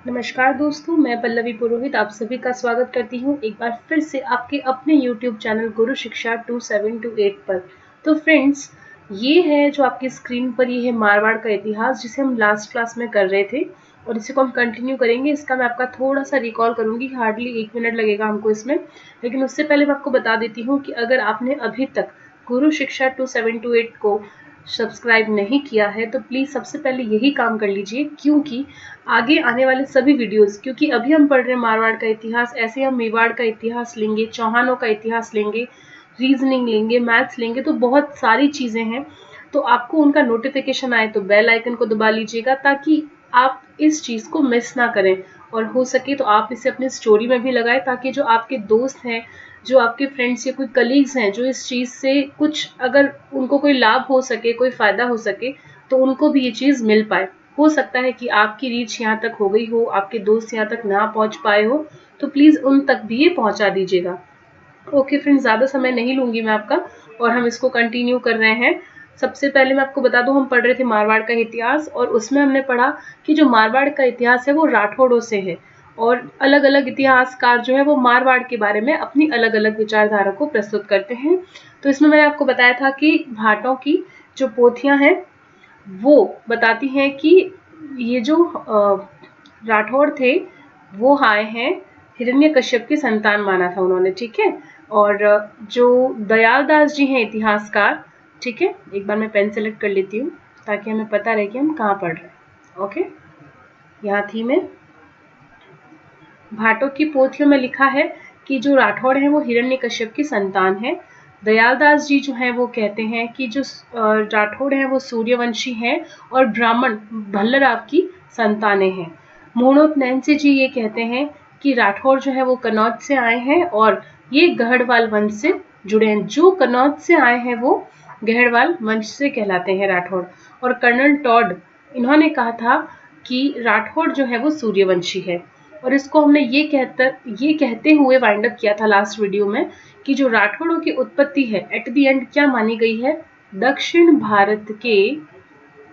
नमस्कार दोस्तों, मैं पल्लवी पुरोहित आप सभी का स्वागत करती हूँ एक बार फिर से आपके अपने YouTube चैनल गुरु शिक्षा 2728 पर। तो फ्रेंड्स, ये है जो आपकी स्क्रीन पर ये है मारवाड़ का इतिहास, जिसे हम लास्ट क्लास में कर रहे थे और इसी को हम कंटिन्यू करेंगे। इसका मैं आपका थोड़ा सा रिकॉल करूँगी, हार्डली 1 मिनट लगेगा हमको इसमें। लेकिन उससे पहले मैं आपको बता देती हूँ कि अगर आपने अभी तक गुरु शिक्षा 2728 को सब्सक्राइब नहीं किया है तो प्लीज़ सबसे पहले यही काम कर लीजिए, क्योंकि आगे आने वाले सभी वीडियोस, क्योंकि अभी हम पढ़ रहे हैं मारवाड़ का इतिहास, ऐसे हम मेवाड़ का इतिहास लेंगे, चौहानों का इतिहास लेंगे, रीजनिंग लेंगे, मैथ्स लेंगे, तो बहुत सारी चीज़ें हैं। तो आपको उनका नोटिफिकेशन आए तो बेल आइकन को दबा लीजिएगा, ताकि आप इस चीज़ को मिस ना करें। और हो सके तो आप इसे अपनी स्टोरी में भी लगाएं, ताकि जो आपके दोस्त हैं, जो आपके फ्रेंड्स या कोई कलीग्स हैं, जो इस चीज़ से कुछ अगर उनको कोई लाभ हो सके, कोई फ़ायदा हो सके, तो उनको भी ये चीज़ मिल पाए। हो सकता है कि आपकी रीच यहाँ तक हो गई हो, आपके दोस्त यहाँ तक ना पहुँच पाए हो, तो प्लीज़ उन तक भी ये पहुँचा दीजिएगा। ओके फ्रेंड्स, ज़्यादा समय नहीं लूँगी मैं आपका और हम इसको कंटिन्यू कर रहे हैं। सबसे पहले मैं आपको बता दूँ, हम पढ़ रहे थे मारवाड़ का इतिहास और उसमें हमने पढ़ा कि जो मारवाड़ का इतिहास है वो राठौड़ों से है और अलग अलग इतिहासकार जो है वो मारवाड़ के बारे में अपनी अलग अलग विचारधारा को प्रस्तुत करते हैं। तो इसमें मैंने आपको बताया था कि भाटों की जो पोथियाँ हैं वो बताती हैं कि ये जो राठौड़ थे वो आए हैं, हिरण्यकश्यप की संतान माना था उन्होंने, ठीक है। और जो दयाल दास जी हैं इतिहासकार, ठीक है, एक बार मैं पेन सेलेक्ट कर लेती हूँ ताकि हमें पता रहे कि हम कहाँ पढ़ रहे हैं। ओके, यहाँ थी मैं। भाटों की पोथियों में लिखा है कि जो राठौड़ हैं वो हिरण्यकश्यप की संतान है। दयाल दास जी जो हैं वो कहते हैं कि जो राठौड़ हैं वो सूर्यवंशी हैं और ब्राह्मण भल्लराव की संतानें हैं। मोहनोत नैन्सी जी ये कहते हैं कि राठौड़ जो है वो कनौज से आए हैं और ये गहड़वाल वंश से जुड़े हैं। जो कनौज से आए हैं वो गहड़वाल वंश से कहलाते हैं राठौड़। और कर्नल टॉड इन्होंने कहा था कि राठौड़ जो है वो सूर्यवंशी है। और इसको हमने ये कहते हुए वाइंड अप किया था लास्ट वीडियो में कि जो राठौड़ों की उत्पत्ति है एट द एंड क्या मानी गई है, दक्षिण भारत के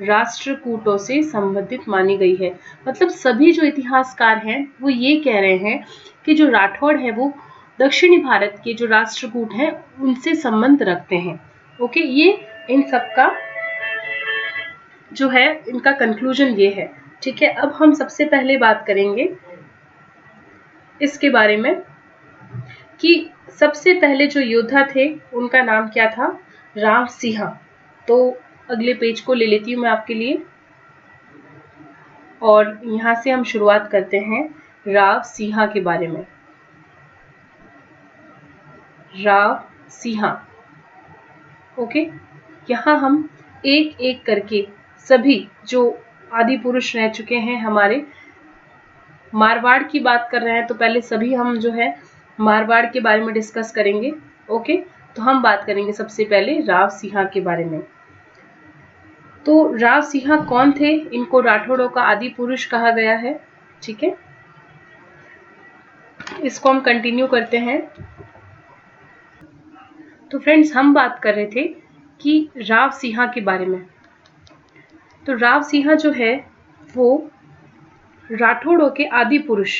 राष्ट्रकूटों से संबंधित मानी गई है। मतलब सभी जो इतिहासकार हैं वो ये कह रहे हैं कि जो राठौड़ है वो दक्षिणी भारत के जो राष्ट्रकूट हैं उनसे संबंध रखते हैं। ओके, ये इन सबका जो है इनका कंक्लूजन ये है, ठीक है। अब हम सबसे पहले बात करेंगे इसके बारे में कि सबसे पहले जो योद्धा थे उनका नाम क्या था, राव सिंह। तो अगले पेज को ले लेती हूँ मैं आपके लिए और यहाँ से हम शुरुआत करते हैं राव सिंह के बारे में। राव सिंह, ओके, यहाँ हम एक एक करके सभी जो आदि पुरुष रह चुके हैं हमारे, मारवाड़ की बात कर रहे हैं तो पहले सभी हम जो है मारवाड़ के बारे में डिस्कस करेंगे। ओके, तो हम बात करेंगे सबसे पहले राव सिंह के बारे में। तो राव सिंह कौन थे, इनको राठौड़ों का आदि पुरुष कहा गया है, ठीक है। इसको हम कंटिन्यू करते हैं। तो फ्रेंड्स, हम बात कर रहे थे कि राव सिंह के बारे में। तो राव सिंह जो है वो राठौड़ों के आदि पुरुष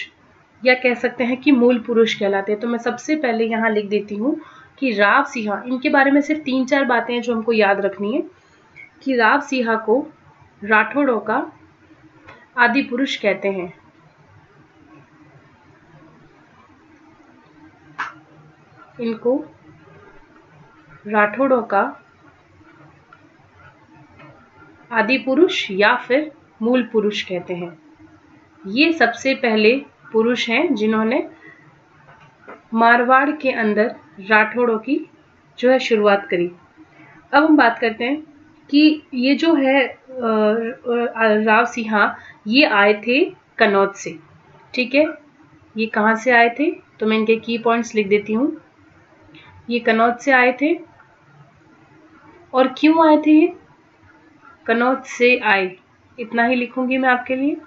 या कह सकते हैं कि मूल पुरुष कहलाते हैं। तो मैं सबसे पहले यहाँ लिख देती हूँ कि राव सिंह, इनके बारे में सिर्फ 3-4 बातें हैं जो हमको याद रखनी है कि राव सिंह को राठौड़ों का आदि पुरुष कहते हैं। इनको राठौड़ों का आदि पुरुष या फिर मूल पुरुष कहते हैं। ये सबसे पहले पुरुष हैं जिन्होंने मारवाड़ के अंदर राठौड़ों की जो है शुरुआत करी। अब हम बात करते हैं कि ये जो है राव सिंह, ये आए थे कनौज से, ठीक है। ये कहाँ से आए थे, तो मैं इनके की पॉइंट्स लिख देती हूँ। ये कनौज से आए थे और क्यों आए थे, ये कनौज से आए, इतना ही लिखूंगी मैं आपके लिए।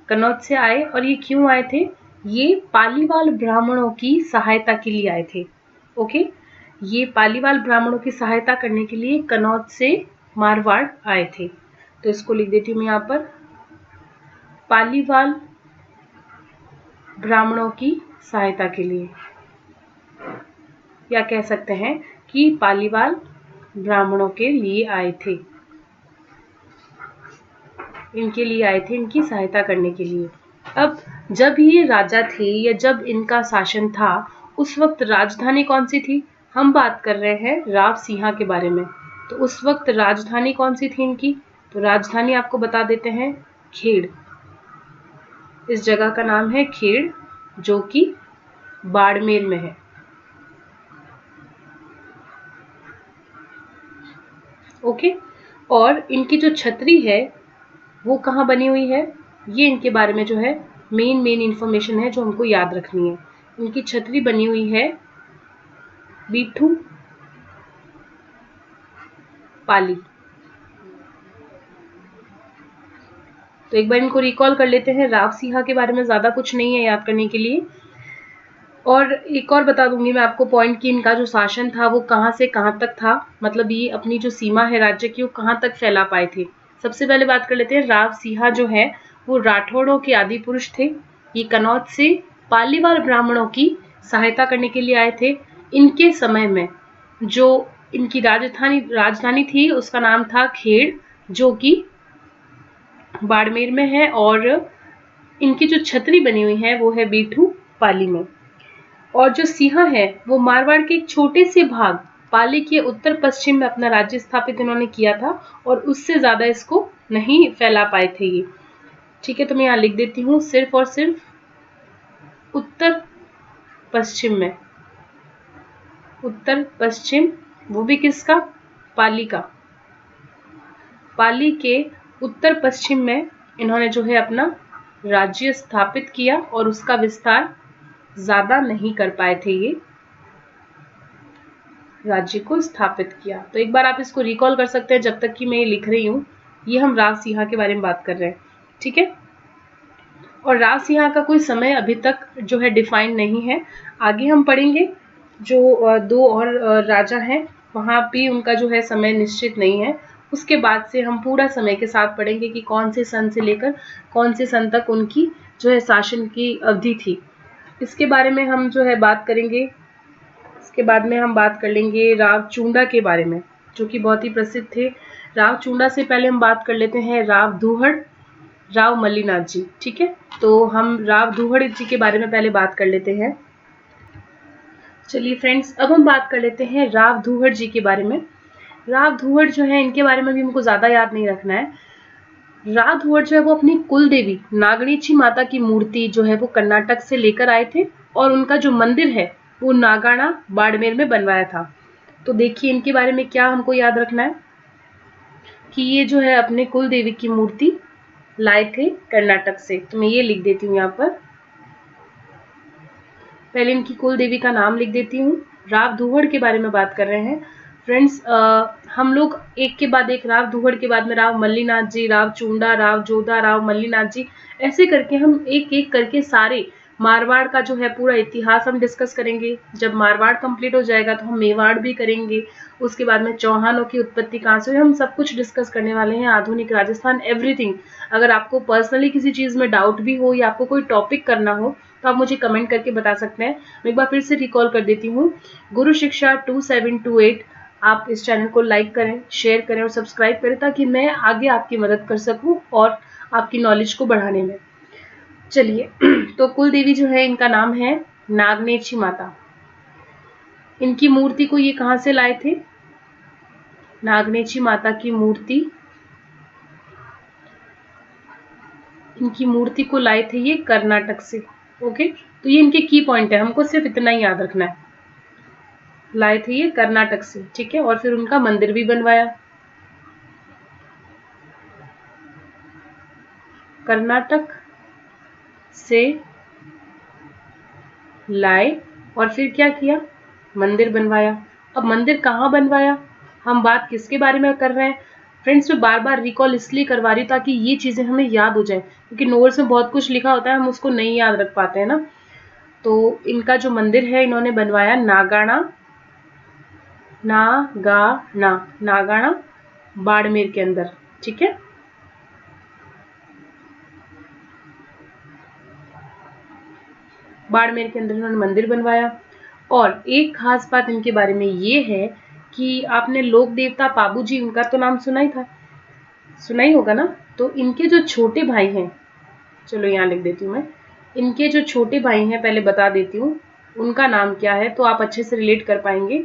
कनौज से आए और ये क्यों आए थे, ये पालीवाल ब्राह्मणों की सहायता के लिए आए थे। ओके, ये पालीवाल ब्राह्मणों की सहायता करने के लिए कनौज से मारवाड़ आए थे। तो इसको लिख देती हूँ मैं यहाँ पर, पालीवाल ब्राह्मणों की सहायता के लिए, या कह सकते हैं कि पालीवाल ब्राह्मणों के लिए आए थे, इनके लिए आए थे, इनकी सहायता करने के लिए। अब जब ये राजा थे या जब इनका शासन था, उस वक्त राजधानी कौन सी थी? हम बात कर रहे हैं राव सिंहा के बारे में। तो उस वक्त राजधानी कौन सी थी इनकी? तो राजधानी आपको बता देते हैं, खेड़। इस जगह का नाम है खेड़, जो कि बाड़मेर में है। ओके। और इनकी जो छतरी है वो कहाँ बनी हुई है? ये इनके बारे में जो है मेन इंफॉर्मेशन है जो हमको याद रखनी है। इनकी छतरी बनी हुई है बीठू पाली। तो एक बार इनको रिकॉल कर लेते हैं। राव सिंहा के बारे में ज्यादा कुछ नहीं है याद करने के लिए। और एक और बता दूंगी मैं आपको पॉइंट कि इनका जो शासन था वो कहाँ से कहाँ तक था, मतलब ये अपनी जो सीमा है राज्य की वो कहाँ तक फैला पाए थे। सबसे पहले बात कर लेते हैं, राव सिंहा जो है वो राठौड़ों के आदि पुरुष थे। ये कनौज से पालीवाल ब्राह्मणों की सहायता करने के लिए आए थे। इनके समय में जो इनकी राजधानी थी उसका नाम था खेड़, जो कि बाड़मेर में है। और इनकी जो छतरी बनी हुई है वो है बीठू पाली में। और जो सिंहा है वो मारवाड़ के एक छोटे से भाग पाली के उत्तर पश्चिम में अपना राज्य स्थापित इन्होंने किया था, और उससे ज्यादा इसको नहीं फैला पाए थे ये। ठीक है, तो मैं यहाँ लिख देती हूँ, सिर्फ और सिर्फ उत्तर पश्चिम में। उत्तर पश्चिम, वो भी किसका? पाली का। पाली के उत्तर पश्चिम में इन्होंने जो है अपना राज्य स्थापित किया, और उसका विस्तार ज्यादा नहीं कर पाए थे ये, राज्य को स्थापित किया। तो एक बार आप इसको रिकॉल कर सकते हैं जब तक कि मैं ये लिख रही हूँ। ये हम राव सिंहा के बारे में बात कर रहे हैं, ठीक है। और राव सिंहा का कोई समय अभी तक जो है डिफाइन नहीं है। आगे हम पढ़ेंगे जो दो और राजा हैं, वहां भी उनका जो है समय निश्चित नहीं है। उसके बाद से हम पूरा समय के साथ पढ़ेंगे कि कौन से सन से लेकर कौन से सन तक उनकी जो है शासन की अवधि थी। इसके बारे में हम जो है बात करेंगे। इसके बाद में हम बात कर लेंगे राव चूंडा के बारे में, जो कि बहुत ही प्रसिद्ध थे। राव चूंडा से पहले हम बात कर लेते हैं राव धूहड़, राव मल्लीनाथ जी, ठीक है। तो हम राव धूहड़ जी के बारे में पहले बात कर लेते हैं। चलिए फ्रेंड्स, अब हम बात कर लेते हैं राव धूहड़ जी के बारे में। राव धूहड़ जो है इनके बारे में भी हमको ज्यादा याद नहीं रखना है। राव धूहड़ जो है वो अपनी कुल देवी नागणेची माता की मूर्ति जो है वो कर्नाटक से लेकर आए थे, और उनका जो मंदिर है वो नागाना बाड़मेर में बनवाया था। तो देखिए इनके बारे में क्या हमको याद रखना है कि ये जो है अपने कुल देवी की मूर्ति लाए थे कर्नाटक से। तो मैं ये लिख देती हूँ यहाँ पर, पहले इनकी कुल देवी का नाम लिख देती हूँ। राव धूहड़ के बारे में बात कर रहे हैं फ्रेंड्स। हम लोग एक के बाद एक, राव धूहड़ के बाद में राव मल्लीनाथ जी, राव चूंडा, राव जोधा, राव मल्लीनाथ जी, ऐसे करके हम एक एक करके सारे मारवाड़ का जो है पूरा इतिहास हम डिस्कस करेंगे। जब मारवाड़ कंप्लीट हो जाएगा तो हम मेवाड़ भी करेंगे। उसके बाद में चौहानों की उत्पत्ति कहाँ से हुई, हम सब कुछ डिस्कस करने वाले हैं। आधुनिक राजस्थान, एवरीथिंग। अगर आपको पर्सनली किसी चीज में डाउट भी हो या आपको कोई टॉपिक करना हो तो आप मुझे कमेंट करके बता सकते हैं। मैं एक बार फिर से रिकॉल कर देती हूँ, गुरु शिक्षा 2728। आप इस चैनल को लाइक करें, शेयर करें और सब्सक्राइब करें, ताकि मैं आगे आपकी मदद कर सकूं और आपकी नॉलेज को बढ़ाने में। चलिए तो कुल देवी जो है इनका नाम है नागनेची माता। इनकी मूर्ति को ये कहाँ से लाए थे? नागनेची माता की मूर्ति, इनकी मूर्ति को लाए थे ये कर्नाटक से। ओके, तो ये इनके की पॉइंट है, हमको सिर्फ इतना ही याद रखना है। लाए थे ये कर्नाटक से, ठीक है। और फिर उनका मंदिर भी बनवाया। कर्नाटक से लाए और फिर क्या किया? मंदिर बनवाया। अब मंदिर कहाँ बनवाया, हम बात किसके बारे में कर रहे हैं फ्रेंड्स? मैं बार बार रिकॉल इसलिए करवा रही हूँ ताकि ये चीजें हमें याद हो जाए, क्योंकि नोट्स में बहुत कुछ लिखा होता है, हम उसको नहीं याद रख पाते हैं ना। तो इनका जो मंदिर है इन्होंने बनवाया नागाना बाड़मेर के अंदर, ठीक है। बाड़मेर के अंदर इन्होंने मंदिर बनवाया। और एक खास बात इनके बारे में ये है कि आपने लोक देवता पाबू जी, उनका तो नाम सुना ही था, सुना ही होगा ना। तो इनके जो छोटे भाई हैं, चलो यहाँ लिख देती हूँ मैं, इनके जो छोटे भाई हैं पहले बता देती हूँ उनका नाम क्या है, तो आप अच्छे से रिलेट कर पाएंगे।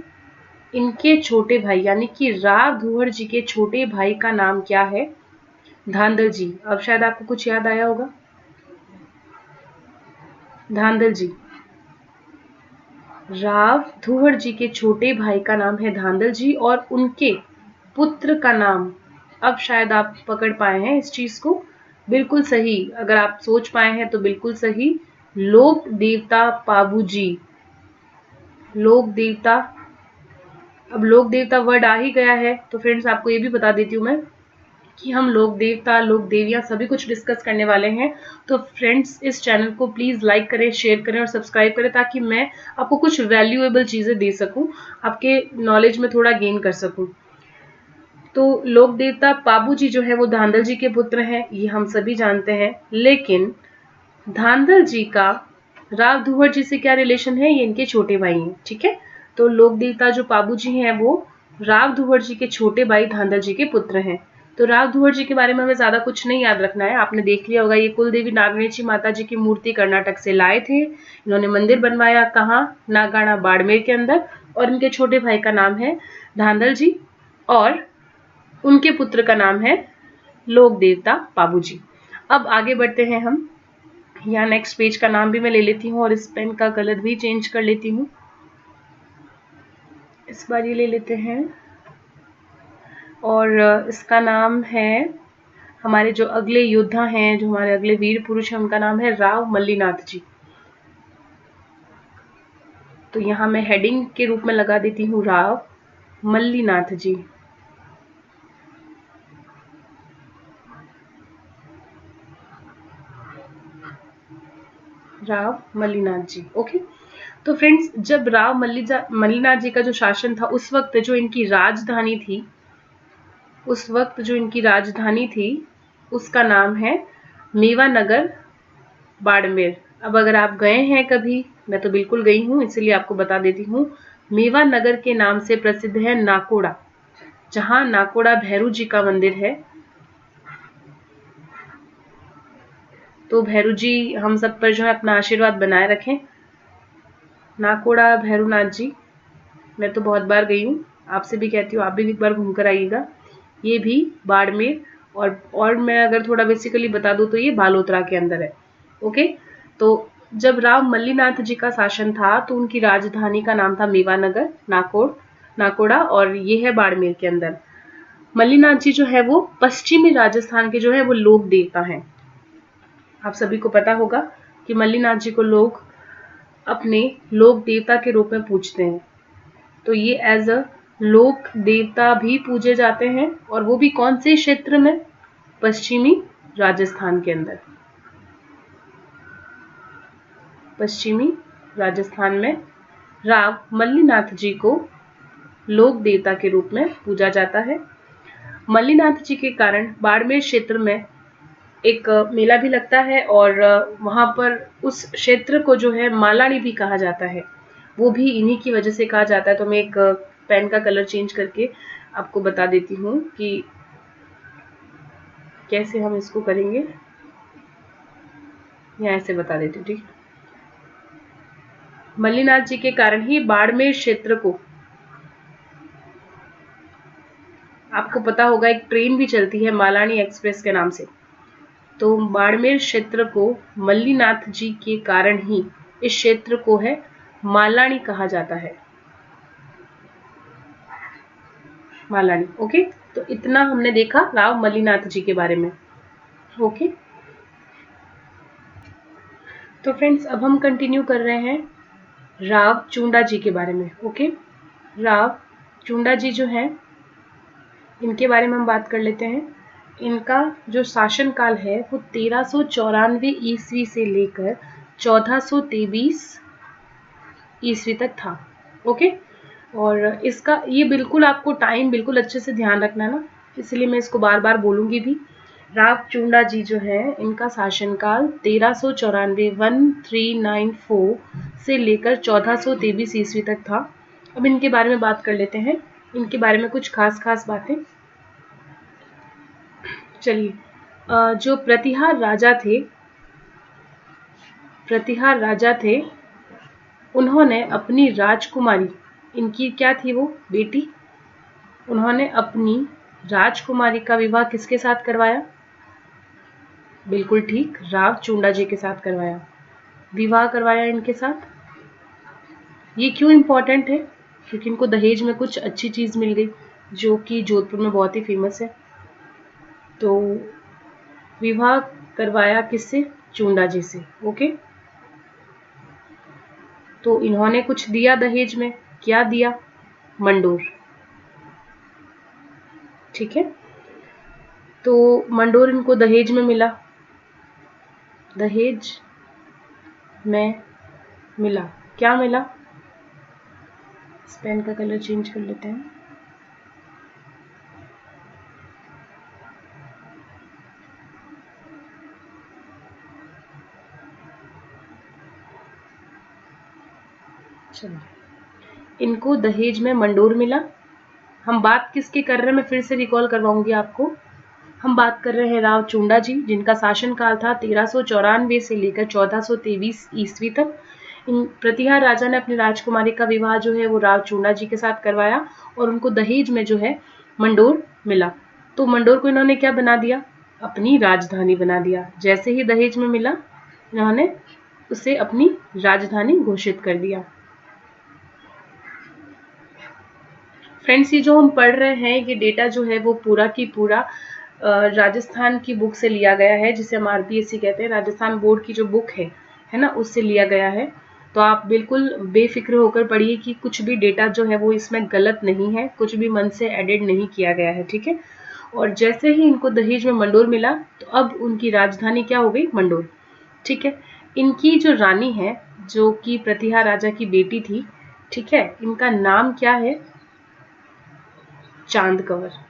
इनके छोटे भाई यानी कि राव धुहर जी के छोटे भाई का नाम क्या है? धांधल जी। अब शायद आपको कुछ याद आया होगा। धांधल जी, राव धुहर जी के छोटे भाई का नाम है धांधल जी, और उनके पुत्र का नाम, अब शायद आप पकड़ पाए हैं इस चीज को, बिल्कुल सही, अगर आप सोच पाए हैं तो बिल्कुल सही, लोक देवता पाबू जी। लोक देवता, अब लोक देवता वर्ड आ ही गया है तो फ्रेंड्स आपको ये भी बता देती हूँ मैं कि हम लोक देवता लोक देवियां सभी कुछ डिस्कस करने वाले हैं। तो फ्रेंड्स इस चैनल को प्लीज लाइक करें, शेयर करें और सब्सक्राइब करें, ताकि मैं आपको कुछ वैल्यूएबल चीजें दे सकूं, आपके नॉलेज में थोड़ा गेन कर सकूं। तो लोक देवता पाबू जी जो है वो धांधल जी के पुत्र हैं, ये हम सभी जानते हैं। लेकिन धांधल जी का राव धुहर जी से क्या रिलेशन है? ये इनके छोटे भाई हैं, ठीक है। तो लोक देवता जो पाबू जी हैं वो राव धुहर जी के छोटे भाई धांधल जी के पुत्र हैं। तो राव धुहर जी के बारे में हमें ज्यादा कुछ नहीं याद रखना है, आपने देख लिया होगा। ये कुल देवी नागनेची माता जी की मूर्ति कर्नाटक से लाए थे, इन्होंने मंदिर बनवाया कहाँ? नागाना बाड़मेर के अंदर, और इनके छोटे भाई का नाम है धांधल जी, और उनके पुत्र का नाम है लोक देवता पाबू जी। अब आगे बढ़ते हैं हम, यहाँ नेक्स्ट पेज का नाम भी मैं ले लेती हूँ और इस पेन का कलर भी चेंज कर लेती हूँ। इस बार ये ले लेते हैं, और इसका नाम है, हमारे जो अगले योद्धा हैं, जो हमारे अगले वीर पुरुष हैं, उनका नाम है राव मल्लीनाथ जी। तो यहाँ मैं हेडिंग के रूप में लगा देती हूँ राव मल्लीनाथ जी। राव मल्लीनाथ जी, ओके। तो फ्रेंड्स जब राव मल्लीनाथ जी का जो शासन था, उस वक्त जो इनकी राजधानी थी, उसका नाम है मेवानगर बाड़मेर। अब अगर आप गए हैं कभी, मैं तो बिल्कुल गई हूँ इसलिए आपको बता देती हूँ, मेवानगर के नाम से प्रसिद्ध है नाकोड़ा, जहाँ नाकोड़ा भैरू जी का मंदिर है। तो भैरू जी हम सब पर जो है अपना आशीर्वाद बनाए रखें। नाकोड़ा भैरूनाथ जी, मैं तो बहुत बार गई हूँ, आपसे भी कहती हूँ आप भी एक बार घूम कर आइएगा। ये भी बाड़मेर, और मैं अगर थोड़ा बेसिकली बता दूं तो ये बालोतरा के अंदर है, ओके। तो जब राव मल्लीनाथ जी का शासन था तो उनकी राजधानी का नाम था मेवानगर नाकोड़ा, और ये है बाड़मेर के अंदर। मल्लीनाथ जी जो है वो पश्चिमी राजस्थान के जो है वो लोक देवता हैं। आप सभी को पता होगा कि मल्लीनाथ जी को लोग अपने लोक देवता के रूप में पूजते हैं। तो ये एज अ लोक देवता भी पूजे जाते हैं, और वो भी कौन से क्षेत्र में? पश्चिमी राजस्थान के अंदर। पश्चिमी राजस्थान में राव मल्लीनाथ जी को लोक देवता के रूप में पूजा जाता है। मल्लीनाथ जी के कारण बाड़मेर क्षेत्र में एक मेला भी लगता है, और वहां पर उस क्षेत्र को जो है मालानी भी कहा जाता है, वो भी इन्हीं की वजह से कहा जाता है। तो मैं एक पेन का कलर चेंज करके आपको बता देती हूँ कि कैसे हम इसको करेंगे, या ऐसे बता देती हूँ, ठीक। मल्लीनाथ जी के कारण ही बाड़मेर क्षेत्र को, आपको पता होगा एक ट्रेन भी चलती है मालानी एक्सप्रेस के नाम से, तो बाड़मेर क्षेत्र को मल्लीनाथ जी के कारण ही इस क्षेत्र को है मालानी कहा जाता है। मालानी, ओके। तो इतना हमने देखा राव मल्लीनाथ जी के बारे में, ओके। तो फ्रेंड्स अब हम कंटिन्यू कर रहे हैं राव चुंडा जी के बारे में, ओके। राव चुंडा जी जो हैं, इनके बारे में हम बात कर लेते हैं। इनका जो शासन काल है वो 1394 ईस्वी से लेकर 1423 ईस्वी तक था, ओके। और इसका ये बिल्कुल आपको टाइम बिल्कुल अच्छे से ध्यान रखना है ना, इसलिए मैं इसको बार बार बोलूंगी भी। राव चुंडा जी जो है इनका शासनकाल 1394 1394 से लेकर 1423 ईस्वी तक था। अब इनके बारे में बात कर लेते हैं, इनके बारे में कुछ खास बातें। चलिए, जो प्रतिहार राजा थे उन्होंने अपनी राजकुमारी, इनकी क्या थी वो बेटी, उन्होंने अपनी राजकुमारी का विवाह किसके साथ करवाया? बिल्कुल ठीक, राव चुंडा जी के साथ करवाया, विवाह करवाया इनके साथ। ये क्यों इम्पोर्टेंट है? क्योंकि इनको दहेज में कुछ अच्छी चीज मिल गई जो कि जोधपुर में बहुत ही फेमस है। तो विवाह करवाया किससे? चुंडा जी से। ओके, तो इन्होंने कुछ दिया दहेज में, क्या दिया? मंडोर। ठीक है, तो मंडोर इनको दहेज में मिला, दहेज में मिला, क्या मिला? इस पेन का कलर चेंज कर लेते हैं। चलो, इनको दहेज में मंडोर मिला। हम बात किसकी कर रहे हैं, मैं फिर से रिकॉल करवाऊंगी आपको। हम बात कर रहे हैं राव चुंडा जी, जिनका शासनकाल था 1394 से लेकर 1423 ईस्वी तक। इन प्रतिहार राजा ने अपनी राजकुमारी का विवाह जो है वो राव चुंडा जी के साथ करवाया और उनको दहेज में जो है मंडोर मिला। तो मंडोर को इन्होंने क्या बना दिया? अपनी राजधानी बना दिया। जैसे ही दहेज में मिला इन्होंने उसे अपनी राजधानी घोषित कर दिया। फ्रेंड्स, ये जो हम पढ़ रहे हैं ये डेटा जो है वो पूरा की पूरा राजस्थान की बुक से लिया गया है, जिसे हम आरपीएससी कहते हैं, राजस्थान बोर्ड की जो बुक है ना, उससे लिया गया है। तो आप बिल्कुल बेफिक्र होकर पढ़िए कि कुछ भी डेटा जो है वो इसमें गलत नहीं है, कुछ भी मन से एडिट नहीं किया गया है। ठीक है, और जैसे ही इनको दहेज में मंडोर मिला तो अब उनकी राजधानी क्या हो गई? मंडोर। ठीक है, इनकी जो रानी है जो कि प्रतिहार राजा की बेटी थी, ठीक है, इनका नाम क्या है? चांद कंवर।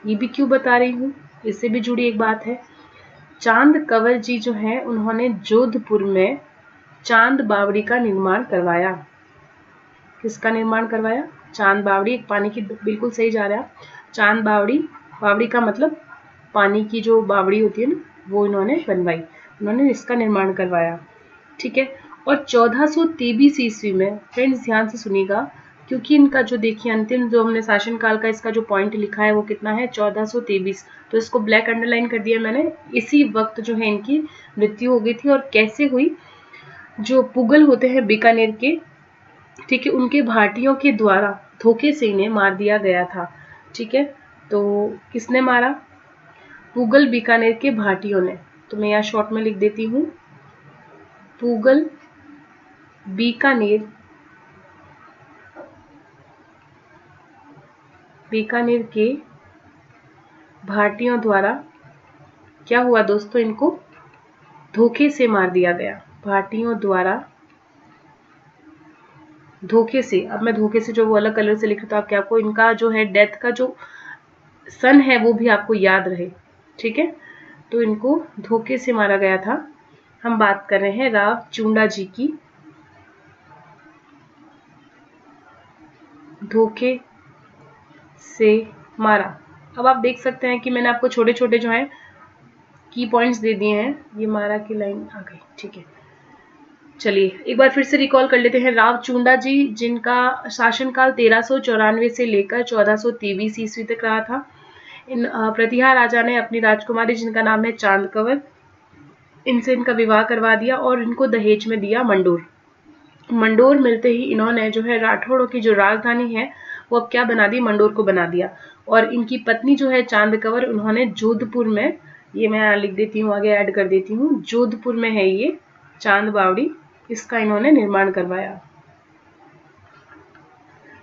ये भी क्यों बता रही हूँ, इससे भी जुड़ी एक बात है। चांद कंवर जी जो है उन्होंने जोधपुर में चांद बावड़ी का निर्माण करवाया। किसका निर्माण करवाया? चांद बावड़ी, एक पानी की, बिल्कुल सही जा रहा है। चांद बावड़ी, बावड़ी का मतलब पानी की जो बावड़ी होती है ना, वो इन्होंने बनवाई, उन्होंने इसका निर्माण करवाया। ठीक है, और 1423 ईस्वी में, फ्रेंड्स ध्यान से सुनिएगा, क्योंकि इनका जो देखिए अंतिम जो हमने शासनकाल का इसका जो पॉइंट लिखा है वो कितना है? 1423। तो इसको ब्लैक अंडरलाइन कर दिया मैंने। इसी वक्त जो है इनकी मृत्यु हो गई थी। और कैसे हुई? जो पुगल होते हैं बीकानेर के, ठीक है, उनके भाटियों के द्वारा धोखे से इन्हें मार दिया गया था। ठीक है, तो किसने मारा? पुगल बीकानेर के भाटियों ने। तो मैं यहाँ शॉर्ट में लिख देती हूँ, पुगल बीकानेर के भाटियों द्वारा क्या हुआ दोस्तों? इनको धोखे से मार दिया गया, भाटियों द्वारा धोखे से। अब मैं धोखे से जो वो अलग कलर से लिखी तो आपको इनका जो है डेथ का जो सन है वो भी आपको याद रहे। ठीक है, तो इनको धोखे से मारा गया था। हम बात कर रहे हैं राव चुंडा जी की। धोखे से मारा। अब आप देख सकते हैं कि मैंने आपको छोटे छोटे जो है की पॉइंट्स दे दिए हैं। ये मारा की लाइन आ गई। ठीक है, चलिए एक बार फिर से रिकॉल कर लेते हैं। राव चुंडा जी, जिनका शासनकाल 1394 से लेकर 1423 ईस्वी तक रहा था। इन प्रतिहार राजा ने अपनी राजकुमारी, जिनका नाम है चांद कंवर, इनसे इनका विवाह करवा दिया और इनको दहेज में दिया मंडोर। मंडोर मिलते ही इन्होंने जो है राठौड़ों की जो राजधानी है वो अब क्या बना दी? मंडोर को बना दिया। और इनकी पत्नी जो है चांद कंवर, उन्होंने जोधपुर में, ये मैं लिख देती हूँ, आगे ऐड कर देती हूँ, जोधपुर में है ये चांद बावड़ी, इसका इन्होंने निर्माण करवाया।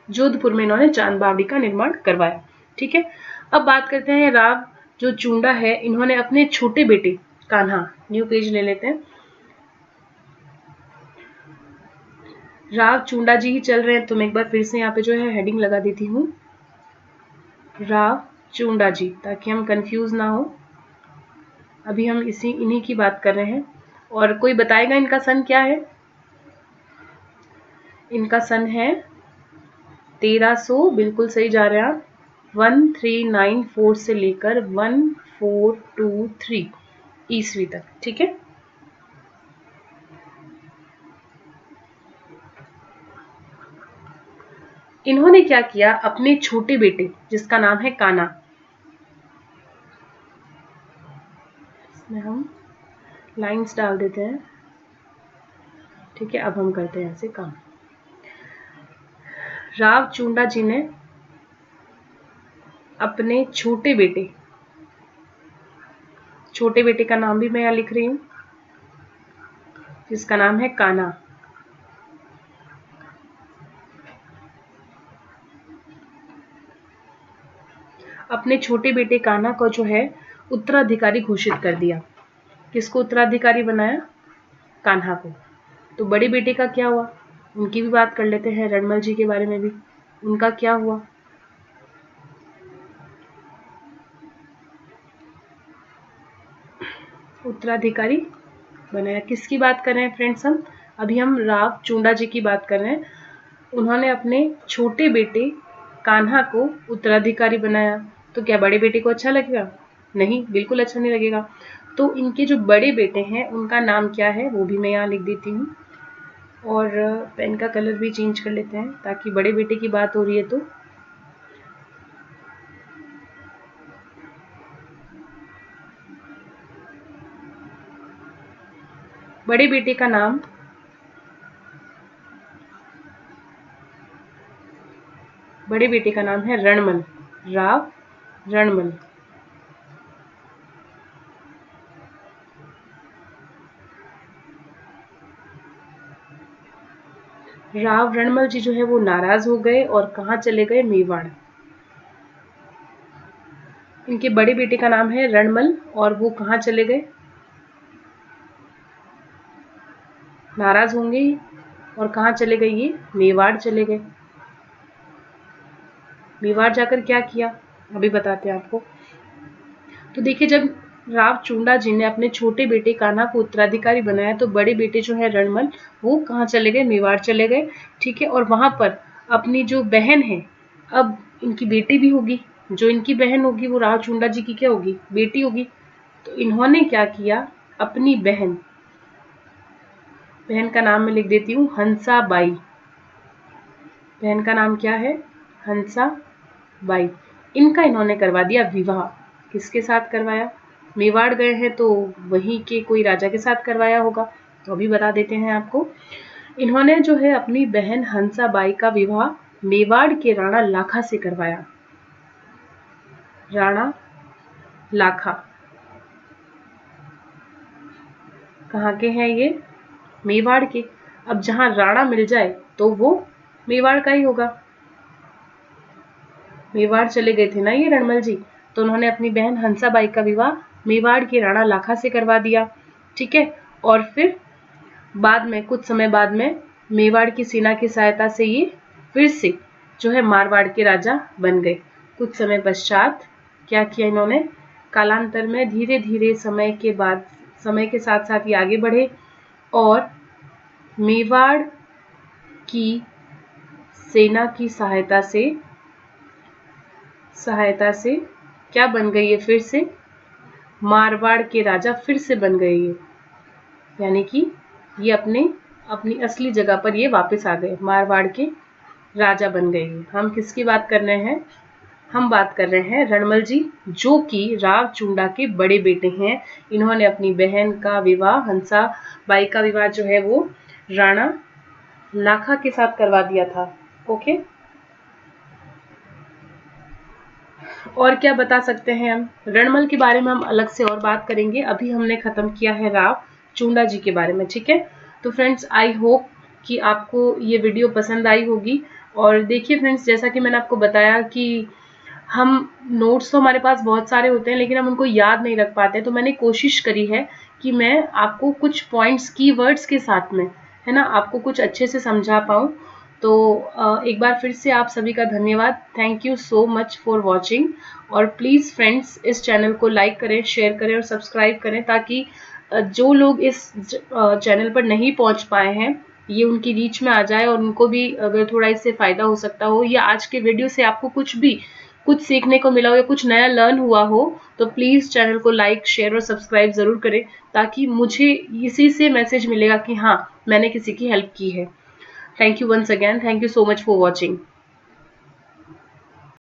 जोधपुर में इन्होंने चांद बावड़ी का निर्माण करवाया। ठीक है, अब बात करते हैं राव जो चुंडा है, इन्होंने अपने छोटे बेटे कान्हा, न्यू पेज ले लेते हैं, राव चुंडा जी ही चल रहे हैं तो मैं एक बार फिर से यहाँ पे जो है हेडिंग लगा देती हूँ, राव चूंडा जी, ताकि हम कंफ्यूज ना हो। अभी हम इन्हीं की बात कर रहे हैं। और कोई बताएगा इनका सन क्या है? इनका सन है 1300, बिल्कुल सही जा रहे हैं आप। 1394 से लेकर 1423 ईस्वी तक, ठीक है। इन्होंने क्या किया, अपने छोटे बेटे जिसका नाम है कान्हा, इसमें हम लाइंस डाल देते हैं, ठीक है। अब हम करते हैं ऐसे काम। राव चूंडा जी ने अपने छोटे बेटे का नाम भी मैं यहाँ लिख रही हूं, जिसका नाम है कान्हा। अपने छोटे बेटे कान्हा को जो है उत्तराधिकारी घोषित कर दिया। किसको उत्तराधिकारी बनाया? कान्हा को। तो बड़े बेटे का क्या हुआ, उनकी भी बात कर लेते हैं, रणमल जी के बारे में भी। उनका क्या हुआ? उत्तराधिकारी बनाया। किसकी बात कर रहे हैं फ्रेंड्स हम? अभी हम राव चूंडा जी की बात कर रहे हैं। उन्होंने अपने छोटे बेटे कान्हा को उत्तराधिकारी बनाया। तो क्या बड़े बेटे को अच्छा लगेगा? नहीं, बिल्कुल अच्छा नहीं लगेगा। तो इनके जो बड़े बेटे हैं उनका नाम क्या है वो भी मैं यहाँ लिख देती हूँ। और पेन का कलर भी चेंज कर लेते हैं, ताकि बड़े बेटे की बात हो रही है तो बड़े बेटे का नाम है रणमल, राव रणमल। राव रणमल जी जो है वो नाराज हो गए और कहाँ चले गए? मेवाड़। इनके बड़े बेटे का नाम है रणमल और वो कहाँ चले गए? नाराज होंगे ही, और कहाँ चले गए ये? मेवाड़ चले गए। मेवाड़ जाकर क्या किया, अभी बताते हैं आपको। तो देखिए, जब राव चूंडा जी ने अपने छोटे बेटे कान्हा को उत्तराधिकारी बनाया तो बड़े बेटे जो है रणमल वो कहाँ चले गए? मेवाड़ चले गए, ठीक है। और वहां पर अपनी जो बहन है, अब इनकी बेटी भी होगी, जो इनकी बहन होगी वो राव चूंडा जी की क्या होगी? बेटी होगी। तो इन्होंने क्या किया, अपनी बहन का नाम मैं लिख देती हूँ हंसा बाई। बहन का नाम क्या है? हंसा बाई। इनका इन्होंने करवा दिया विवाह। किसके साथ करवाया? मेवाड़ गए हैं तो वहीं के कोई राजा के साथ करवाया होगा, तो अभी बता देते हैं आपको। इन्होंने जो है अपनी बहन हंसा बाई का विवाह मेवाड़ के राणा लाखा से करवाया। राणा लाखा कहाँ के हैं ये? मेवाड़ के। अब जहां राणा मिल जाए तो वो मेवाड़ का ही होगा। मेवाड़ चले गए थे ना ये रणमल जी, तो उन्होंने अपनी बहन हंसाबाई का विवाह मेवाड़ के राणा लाखा से करवा दिया, ठीक है। और फिर बाद में, कुछ समय बाद में, मेवाड़ की सेना की सहायता से ये फिर से जो है मारवाड़ के राजा बन गए। कुछ समय पश्चात क्या किया इन्होंने? कालांतर में धीरे धीरे समय के साथ साथ ये आगे बढ़े और मेवाड़ की सेना की सहायता से क्या बन गई है? फिर से मारवाड़ के राजा फिर से बन गए ये, यानी कि ये अपनी असली जगह पर ये वापस आ गए, मारवाड़ के राजा बन गए। हम किसकी बात कर रहे हैं? हम बात कर रहे हैं रणमल जी, जो कि राव चूंडा के बड़े बेटे हैं। इन्होंने अपनी बहन का विवाह, हंसा बाई का विवाह जो है वो राणा लाखा के साथ करवा दिया था। ओके, और क्या बता सकते हैं हम? रणमल के बारे में हम अलग से और बात करेंगे। अभी हमने खत्म किया है राव चूंडा जी के बारे में, ठीक है। तो फ्रेंड्स, आई होप कि आपको ये वीडियो पसंद आई होगी। और देखिए फ्रेंड्स, जैसा कि मैंने आपको बताया कि हम नोट्स तो हमारे पास बहुत सारे होते हैं, लेकिन हम उनको याद नहीं रख पाते। तो मैंने कोशिश करी है कि मैं आपको कुछ पॉइंट्स, कीवर्ड्स के साथ में, है ना, आपको कुछ अच्छे से समझा पाऊँ। तो एक बार फिर से आप सभी का धन्यवाद। Thank you so much for watching. और प्लीज़ फ्रेंड्स, इस चैनल को लाइक करें, शेयर करें और सब्सक्राइब करें, ताकि जो लोग इस चैनल पर नहीं पहुंच पाए हैं, ये उनकी रीच में आ जाए और उनको भी अगर थोड़ा इससे फ़ायदा हो सकता हो, या आज के वीडियो से आपको कुछ सीखने को मिला हो या कुछ नया लर्न हुआ हो, तो प्लीज़ चैनल को लाइक, शेयर और सब्सक्राइब ज़रूर करें, ताकि मुझे इसी से मैसेज मिलेगा कि हाँ, मैंने किसी की हेल्प की है। Thank you once again. Thank you so much for watching.